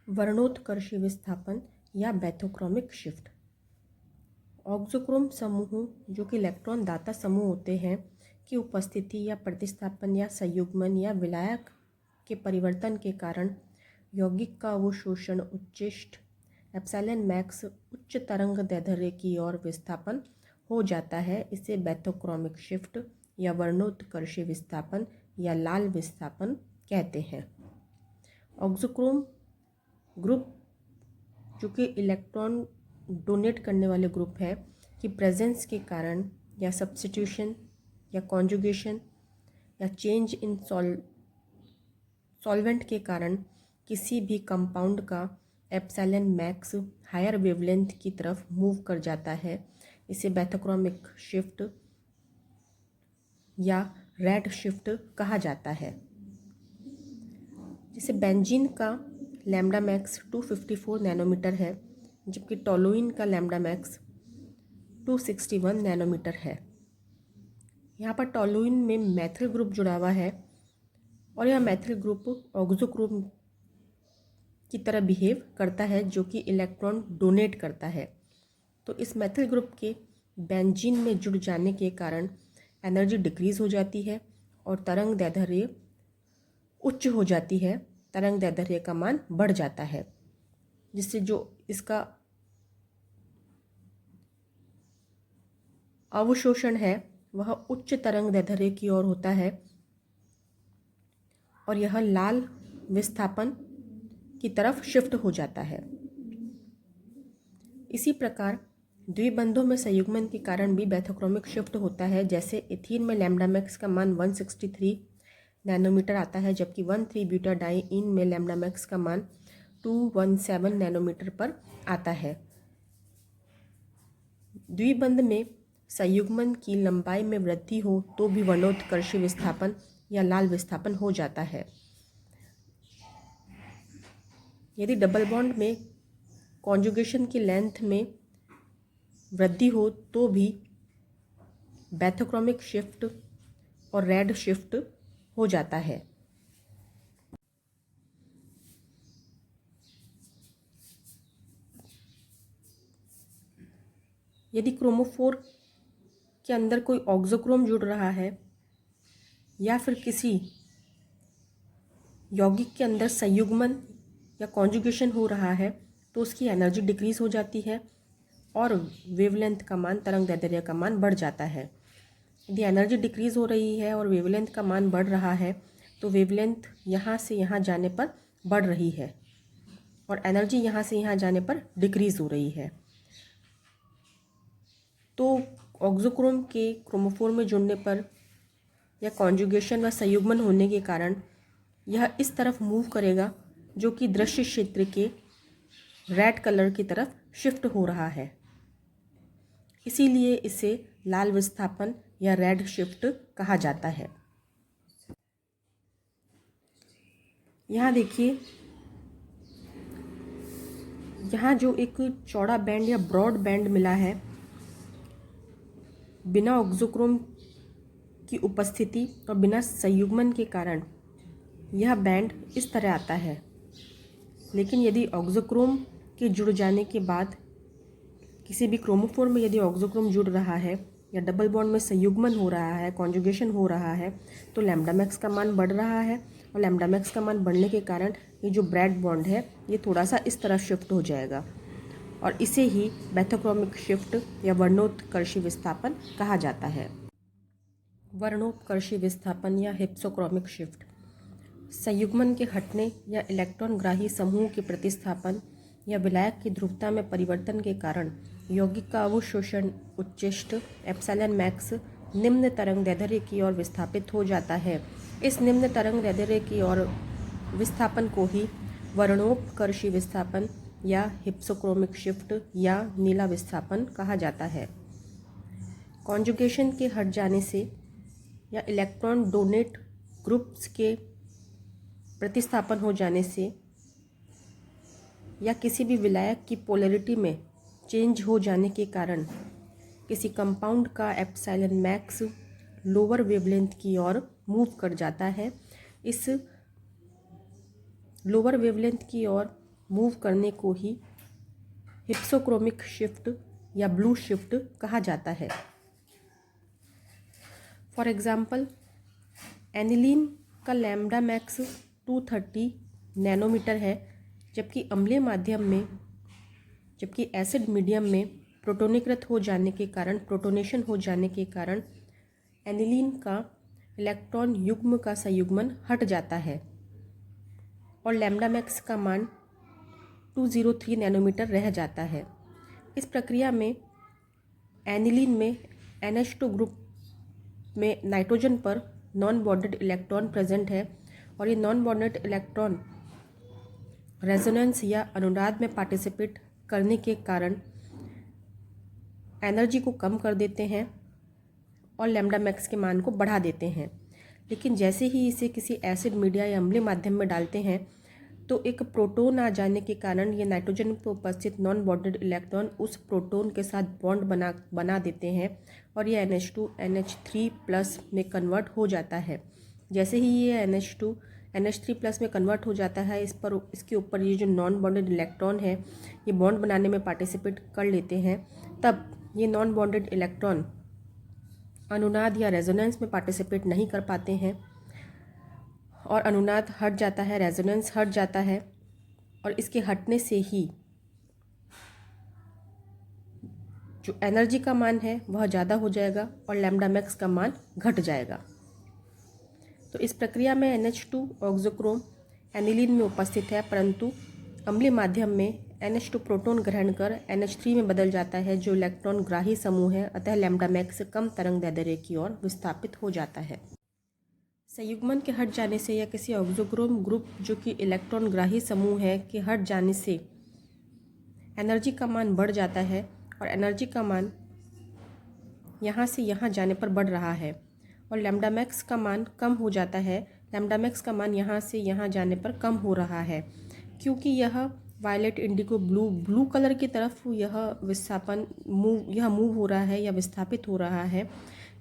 वर्णोत्कर्षी विस्थापन या bathochromic shift. Auxochrome समूहों, जो कि इलेक्ट्रॉन दाता समूह होते हैं, की उपस्थिति या प्रतिस्थापन या संयुग्मन या विलायक के परिवर्तन के कारण यौगिक का अवशोषण उच्चिष्ट एप्सिलॉन मैक्स उच्च तरंग दैर्ध्य की ओर विस्थापन हो जाता है। इसे बैथोक्रोमिक शिफ्ट या वर्णोत्कर्षी विस्थापन या लाल विस्थापन कहते हैं। ऑक्सोक्रोम ग्रुप, जो कि इलेक्ट्रॉन डोनेट करने वाले ग्रुप है, की प्रेजेंस के कारण या सब्स्टिट्यूशन या कॉन्जुगेशन या चेंज इन सॉल्वेंट के कारण किसी भी कंपाउंड का एप्सिलॉन मैक्स हायर वेवलेंथ की तरफ मूव कर जाता है। इसे बैथोक्रोमिक शिफ्ट या रेड शिफ्ट कहा जाता है। जैसे बेंजीन का लैम्डा मैक्स 254 नैनोमीटर है, जबकि टोलुइन का लैम्डा मैक्स 261 नैनोमीटर है। यहाँ पर टोलुइन में मैथिल ग्रुप जुड़ा हुआ है और यह मैथिल ग्रुप ऑक्सोक्रोम की तरह बिहेव करता है, जो कि इलेक्ट्रॉन डोनेट करता है। तो इस मैथिल ग्रुप के बेंजीन में जुड़ जाने के कारण एनर्जी डिक्रीज हो जाती है और तरंग दैर्ध्य उच्च हो जाती है, तरंग दैर्ध्य का मान बढ़ जाता है, जिससे जो इसका अवशोषण है वह उच्च तरंग दैर्ध्य की ओर होता है और यह लाल विस्थापन की तरफ शिफ्ट हो जाता है। इसी प्रकार द्विबंधों में संयुग्मन के कारण भी बैथोक्रोमिक शिफ्ट होता है। जैसे एथीन में लैम्डा मैक्स का मान 163 नैनोमीटर आता है, जबकि 1,3-ब्यूटाडाइईन में लैम्डा मैक्स का मान 217 नैनोमीटर पर आता है। द्विबंध में संयुग्मन की लंबाई में वृद्धि हो तो भी वर्णोत्कर्षी विस्थापन या लाल विस्थापन हो जाता है। यदि डबल बॉन्ड में कॉन्जुगेशन की लेंथ में वृद्धि हो तो भी बैथोक्रोमिक शिफ्ट और रेड शिफ्ट हो जाता है। यदि क्रोमोफोर के अंदर कोई ऑक्सोक्रोम जुड़ रहा है या फिर किसी यौगिक के अंदर संयुग्मन या कॉन्जुगेशन हो रहा है, तो उसकी एनर्जी डिक्रीज हो जाती है और वेवलेंथ का मान, तरंग दैर्ध्य का मान बढ़ जाता है। यदि एनर्जी डिक्रीज हो रही है और वेवलेंथ का मान बढ़ रहा है, तो वेवलेंथ यहाँ से यहाँ जाने पर बढ़ रही है और एनर्जी यहाँ से यहाँ जाने पर डिक्रीज हो रही है। तो ऑक्सोक्रोम के क्रोमोफोर में जुड़ने पर या कॉन्जुगेशन व संयुग्मन होने के कारण यह इस तरफ मूव करेगा, जो कि दृश्य क्षेत्र के रेड कलर की तरफ शिफ्ट हो रहा है। इसीलिए इसे लाल विस्थापन या रेड शिफ्ट कहा जाता है। यहाँ देखिए, यहाँ जो एक चौड़ा बैंड या ब्रॉड बैंड मिला है, बिना ऑक्सोक्रोम की उपस्थिति और बिना संयुग्मन के कारण यह बैंड इस तरह आता है। लेकिन यदि ऑक्सोक्रोम के जुड़ जाने के बाद किसी भी क्रोमोफोर में यदि ऑक्सोक्रोम जुड़ रहा है या डबल बॉन्ड में संयुग्मन हो रहा है, कॉन्जुगेशन हो रहा है, तो लैम्डा मैक्स का मान बढ़ रहा है और लैम्डा मैक्स का मान बढ़ने के कारण ये जो ब्रैड बॉन्ड है ये थोड़ा सा इस तरफ शिफ्ट हो जाएगा और इसे ही बैथोक्रोमिक शिफ्ट या वर्णोत्कर्षी विस्थापन कहा जाता है। वर्णोत्कर्षी विस्थापन या हिप्सोक्रोमिक शिफ्ट संयुग्मन के हटने या इलेक्ट्रॉन ग्राही समूह के प्रतिस्थापन या विलायक की ध्रुवता में परिवर्तन के कारण यौगिक का अवशोषण उच्चिष्ट एप्सिलॉन मैक्स निम्न तरंग दैर्ध्य की ओर विस्थापित हो जाता है। इस निम्न तरंग दैर्ध्य की ओर विस्थापन को ही वर्णोत्कर्षी विस्थापन या हिप्सोक्रोमिक शिफ्ट या नीला विस्थापन कहा जाता है। कॉन्जुगेशन के हट जाने से या इलेक्ट्रॉन डोनेट ग्रुप्स के प्रतिस्थापन हो जाने से या किसी भी विलायक की पोलैरिटी में चेंज हो जाने के कारण किसी कंपाउंड का एप्सिलॉन मैक्स लोअर वेवलेंथ की ओर मूव कर जाता है। इस लोअर वेवलेंथ की ओर मूव करने को ही हिप्सोक्रोमिक शिफ्ट या ब्लू शिफ्ट कहा जाता है। फॉर एग्जाम्पल, एनिलीन का लैम्डा मैक्स 230 नैनोमीटर है, जबकि एसिड मीडियम में प्रोटोनीकृत हो जाने के कारण प्रोटोनेशन हो जाने के कारण एनिलीन का इलेक्ट्रॉन युग्म का संयुग्मन हट जाता है और लैम्डा मैक्स का मान 203 नैनोमीटर रह जाता है। इस प्रक्रिया में एनिलीन में NH2 ग्रुप में नाइट्रोजन पर नॉन बॉन्डेड इलेक्ट्रॉन प्रेजेंट है और ये नॉन बॉन्डेड इलेक्ट्रॉन रेजोनेंस या अनुनाद में पार्टिसिपेट करने के कारण एनर्जी को कम कर देते हैं और लैम्डा मैक्स के मान को बढ़ा देते हैं। लेकिन जैसे ही इसे किसी एसिड मीडिया या अम्लीय माध्यम में डालते हैं तो एक प्रोटॉन आ जाने के कारण ये नाइट्रोजन पर उपस्थित नॉन बॉन्डेड इलेक्ट्रॉन उस प्रोटॉन के साथ बॉन्ड बना देते हैं और ये NH2 NH3+ में कन्वर्ट हो जाता है। जैसे ही ये NH2 NH3+ में कन्वर्ट हो जाता है, इसके ऊपर ये जो नॉन बॉन्डेड इलेक्ट्रॉन है ये बॉन्ड बनाने में पार्टिसिपेट कर लेते हैं। तब ये नॉन बॉन्डेड इलेक्ट्रॉन अनुनाद या रेजोनेंस में पार्टिसिपेट नहीं कर पाते हैं और अनुनाद हट जाता है, रेजोनेंस हट जाता है और इसके हटने से ही जो एनर्जी का मान है वह ज़्यादा हो जाएगा और लैम्डा मैक्स का मान घट जाएगा। तो इस प्रक्रिया में NH2 ऑक्सोक्रोम एनिलीन में उपस्थित है, परंतु अम्लीय माध्यम में NH2 प्रोटॉन ग्रहण कर NH3 में बदल जाता है जो इलेक्ट्रॉन ग्राही समूह है, अतः लैम्डा मैक्स कम तरंग दैर्ध्य की ओर विस्थापित हो जाता है। संयुग्मन के हट जाने से या किसी ऑक्सोक्रोम ग्रुप जो कि इलेक्ट्रॉन ग्राही समूह है के हट जाने से एनर्जी का मान बढ़ जाता है और एनर्जी का मान यहाँ से यहाँ जाने पर बढ़ रहा है और लैम्डा मैक्स का मान कम हो जाता है। लैम्डा मैक्स का मान यहाँ से यहाँ जाने पर कम हो रहा है क्योंकि यह वायलेट, इंडिगो, ब्लू कलर की तरफ यह मूव हो रहा है या विस्थापित हो रहा है,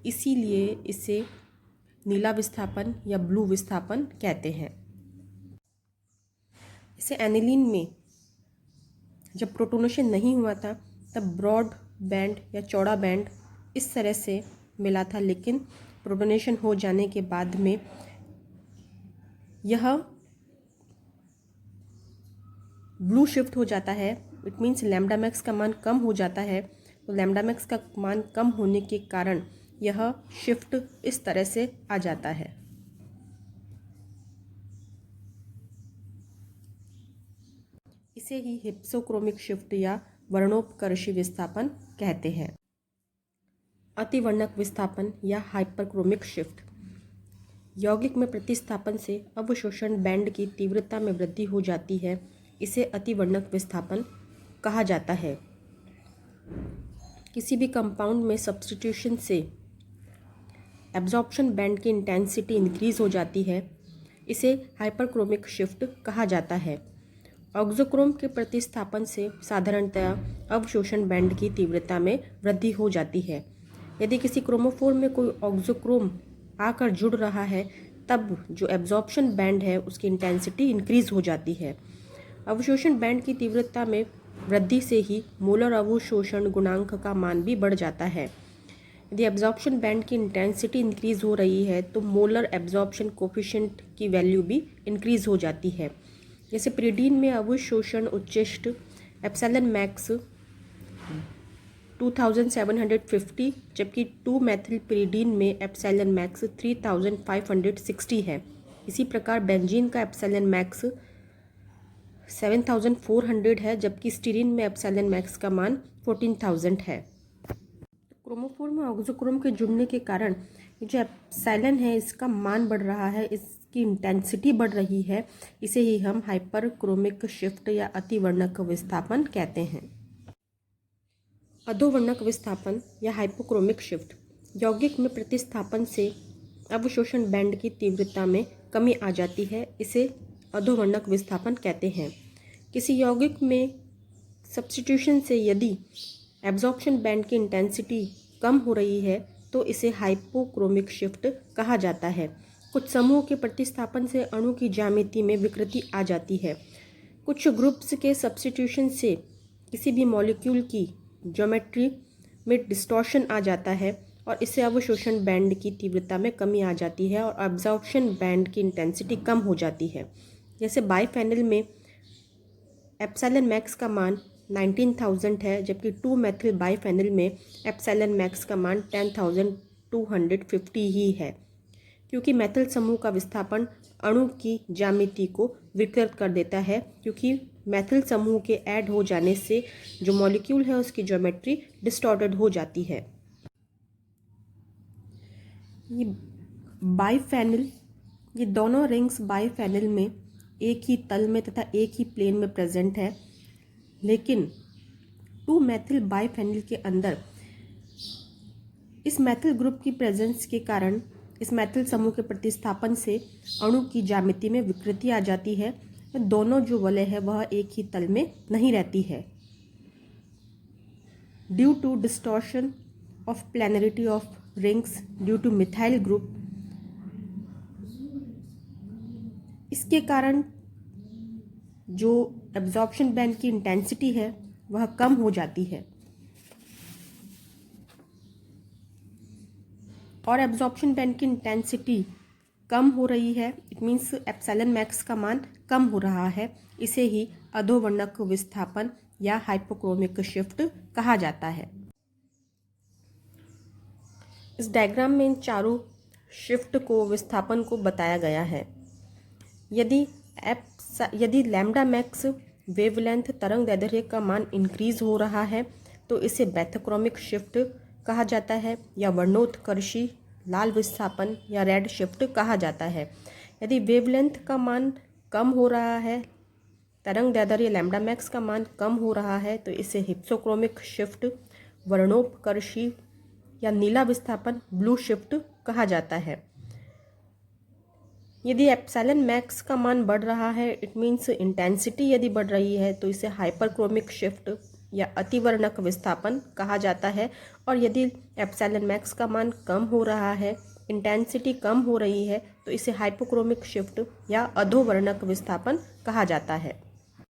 इसीलिए इसे नीला विस्थापन या ब्लू विस्थापन कहते हैं। इसे एनिलीन में जब प्रोटोनेशन नहीं हुआ था तब ब्रॉड बैंड या चौड़ा बैंड इस तरह से मिला था, लेकिन प्रोटोनेशन हो जाने के बाद में यह ब्लू शिफ्ट हो जाता है। इट मीन्स लैम्डा मैक्स का मान कम हो जाता है। तो लैम्डा मैक्स का मान कम होने के कारण यह शिफ्ट इस तरह से आ जाता है। इसे ही हिप्सोक्रोमिक शिफ्ट या वर्णोपकर्षी विस्थापन कहते हैं। अतिवर्णक विस्थापन या हाइपरक्रोमिक शिफ्ट। यौगिक में प्रतिस्थापन से अवशोषण बैंड की तीव्रता में वृद्धि हो जाती है, इसे अतिवर्णक विस्थापन कहा जाता है। किसी भी कंपाउंड में सब्स्टिट्यूशन से एब्जॉर्प्शन बैंड की इंटेंसिटी इंक्रीज हो जाती है, इसे हाइपरक्रोमिक शिफ्ट कहा जाता है। ऑक्सोक्रोम के प्रतिस्थापन से साधारणतया अवशोषण बैंड की तीव्रता में वृद्धि हो जाती है। यदि किसी क्रोमोफोर में कोई ऑक्सोक्रोम आकर जुड़ रहा है तब जो एब्जॉर्प्शन बैंड है उसकी इंटेंसिटी इंक्रीज हो जाती है। अवशोषण बैंड की तीव्रता में वृद्धि से ही मोलर अवशोषण गुणांक का मान भी बढ़ जाता है। यदि एब्जॉर्प्शन बैंड की इंटेंसिटी इंक्रीज हो रही है तो मोलर एब्जॉर्प्शन कोफिशिएंट की वैल्यू भी इंक्रीज हो जाती है। जैसे प्रीडीन में अवशोषण उच्चिष्ट एप्सिलॉन मैक्स 2750, जबकि 2 मेथिल प्रीडीन में एप्सिलॉन मैक्स 3560 है। इसी प्रकार बेंजीन का एप्सिलॉन मैक्स 7400 है, जबकि स्टीरीन में एप्सिलॉन मैक्स का मान 14000 है। क्रोमोफोर में ऑक्सोक्रोम के जुड़ने के कारण जो एप्सिलॉन है इसका मान बढ़ रहा है, इसकी इंटेंसिटी बढ़ रही है, इसे ही हम हाइपरक्रोमिक शिफ्ट या अतिवर्णक विस्थापन कहते हैं। अधोवर्णक विस्थापन या हाइपोक्रोमिक शिफ्ट। यौगिक में प्रतिस्थापन से अवशोषण बैंड की तीव्रता में कमी आ जाती है, इसे अधोवर्णक विस्थापन कहते हैं। किसी यौगिक में सब्स्टिट्यूशन से यदि एब्जॉर्प्शन बैंड की इंटेंसिटी कम हो रही है तो इसे हाइपोक्रोमिक शिफ्ट कहा जाता है। कुछ समूह के प्रतिस्थापन से अणु की ज्यामिति में विकृति आ जाती है। कुछ ग्रुप्स के सब्स्टिट्यूशन से किसी भी मॉलिक्यूल की ज्योमेट्री में डिस्टॉर्शन आ जाता है और इससे अवशोषण बैंड की तीव्रता में कमी आ जाती है और एब्जॉर्प्शन बैंड की इंटेंसिटी कम हो जाती है। जैसे बाइफेनिल में एप्सिलॉन मैक्स का मान 19,000 है, जबकि 2-मेथिल बाइफेनिल में एप्सिलॉन मैक्स का मान 10,250 ही है, क्योंकि मेथिल समूह का विस्थापन अणु की ज्यामिति को विकृत कर देता है, क्योंकि मेथिल समूह के ऐड हो जाने से जो मॉलिक्यूल है उसकी ज्योमेट्री डिस्टॉर्टेड हो जाती है। ये बाइफेनिल, ये दोनों रिंग्स बाइफेनिल में एक ही तल में तथा एक ही प्लेन में प्रेजेंट है, लेकिन 2-मेथिल बाइफेनिल के अंदर इस मेथिल ग्रुप की प्रेजेंस के कारण इस मेथिल समूह के प्रतिस्थापन से अणु की ज्यामिति में विकृति आ जाती है। दोनों जो वलय है वह एक ही तल में नहीं रहती है। Due to distortion of planarity of rings due to methyl group, इसके कारण जो एब्जॉर्प्शन बैंड की इंटेंसिटी है वह कम हो जाती है और एब्जॉर्प्शन बैंड की इंटेंसिटी कम हो रही है, इट मीन्स एप्सिलॉन मैक्स का मान कम हो रहा है। इसे ही अधोवर्णक विस्थापन या हाइपोक्रोमिक शिफ्ट कहा जाता है। इस डायग्राम में इन चारों शिफ्ट को, विस्थापन को बताया गया है। यदि लैम्डा मैक्स वेवलेंथ तरंग दैर्ध्य का मान इंक्रीज हो रहा है तो इसे बैथोक्रोमिक शिफ्ट कहा जाता है या वर्णोत्कर्षी लाल विस्थापन या रेड शिफ्ट कहा जाता है। यदि वेवलेंथ का मान कम हो रहा है, तरंग दैर्ध्य लैम्डा मैक्स का मान कम हो रहा है तो इसे हिप्सोक्रोमिक शिफ्ट, वर्णोत्कर्षी या नीला विस्थापन ब्लू शिफ्ट कहा जाता है। यदि एप्सिलॉन मैक्स का मान बढ़ रहा है, इट मीन्स इंटेंसिटी यदि बढ़ रही है तो इसे हाइपरक्रोमिक शिफ्ट या अतिवर्णक विस्थापन कहा जाता है। और यदि एप्सिलॉन मैक्स का मान कम हो रहा है, इंटेंसिटी कम हो रही है तो इसे हाइपोक्रोमिक शिफ्ट या अधोवर्णक विस्थापन कहा जाता है।